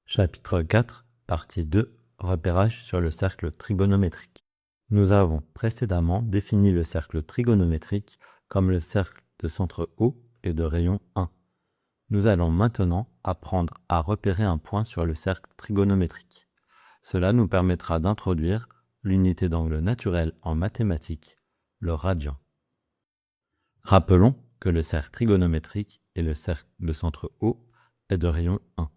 Chapitre 4, partie 2, repérage sur le cercle trigonométrique. Nous avons précédemment défini le cercle trigonométrique comme le cercle de centre O et de rayon 1. Nous allons maintenant apprendre à repérer un point sur le cercle trigonométrique. Cela nous permettra d'introduire l'unité d'angle naturel en mathématiques, le radian. Rappelons que le cercle trigonométrique et le cercle de centre O est de rayon 1.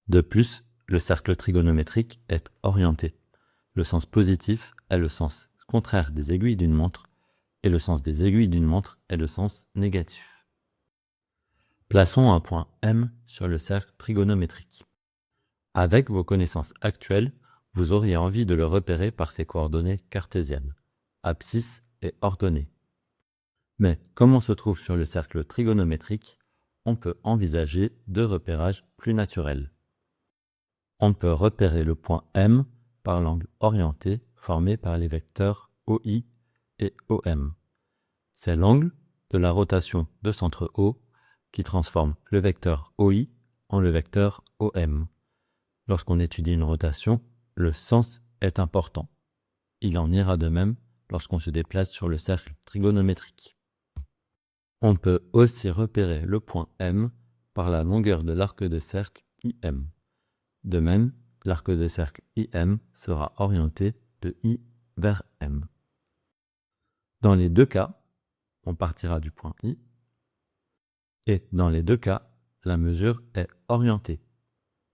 De plus, le cercle trigonométrique est orienté. Le sens positif est le sens contraire des aiguilles d'une montre et le sens des aiguilles d'une montre est le sens négatif. Plaçons un point M sur le cercle trigonométrique. Avec vos connaissances actuelles, vous auriez envie de le repérer par ses coordonnées cartésiennes, abscisse et ordonnée. Mais comme on se trouve sur le cercle trigonométrique, on peut envisager deux repérages plus naturels. On peut repérer le point M par l'angle orienté formé par les vecteurs OI et OM. C'est l'angle de la rotation de centre O qui transforme le vecteur OI en le vecteur OM. Lorsqu'on étudie une rotation, le sens est important. Il en ira de même lorsqu'on se déplace sur le cercle trigonométrique. On peut aussi repérer le point M par la longueur de l'arc de cercle IM. De même, l'arc de cercle IM sera orienté de I vers M. Dans les deux cas, on partira du point I, et dans les deux cas, la mesure est orientée.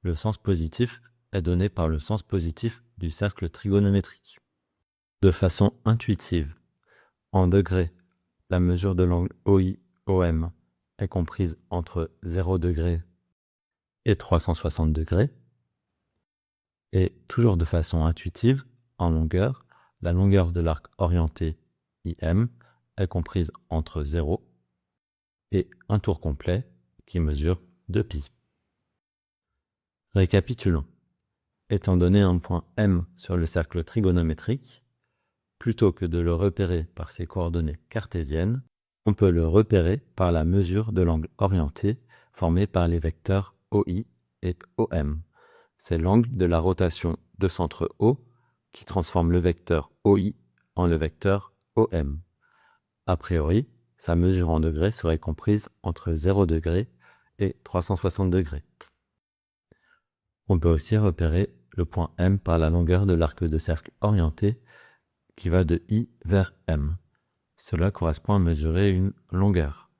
Le sens positif est donné par le sens positif du cercle trigonométrique. De façon intuitive, en degrés, la mesure de l'angle OI-OM est comprise entre 0 degré et 360 degrés. Et toujours de façon intuitive, en longueur, la longueur de l'arc orienté IM est comprise entre 0 et un tour complet qui mesure 2π. Récapitulons. Étant donné un point M sur le cercle trigonométrique, plutôt que de le repérer par ses coordonnées cartésiennes, on peut le repérer par la mesure de l'angle orienté formé par les vecteurs OI et OM. C'est l'angle de la rotation de centre O qui transforme le vecteur OI en le vecteur OM. A priori, sa mesure en degrés serait comprise entre 0 degré et 360 degrés. On peut aussi repérer le point M par la longueur de l'arc de cercle orienté qui va de I vers M. Cela correspond à mesurer une longueur.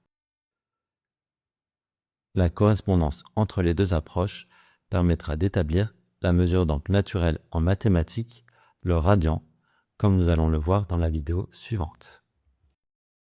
La correspondance entre les deux approches permettra d'établir la mesure d'angle naturel en mathématiques, le radian, comme nous allons le voir dans la vidéo suivante.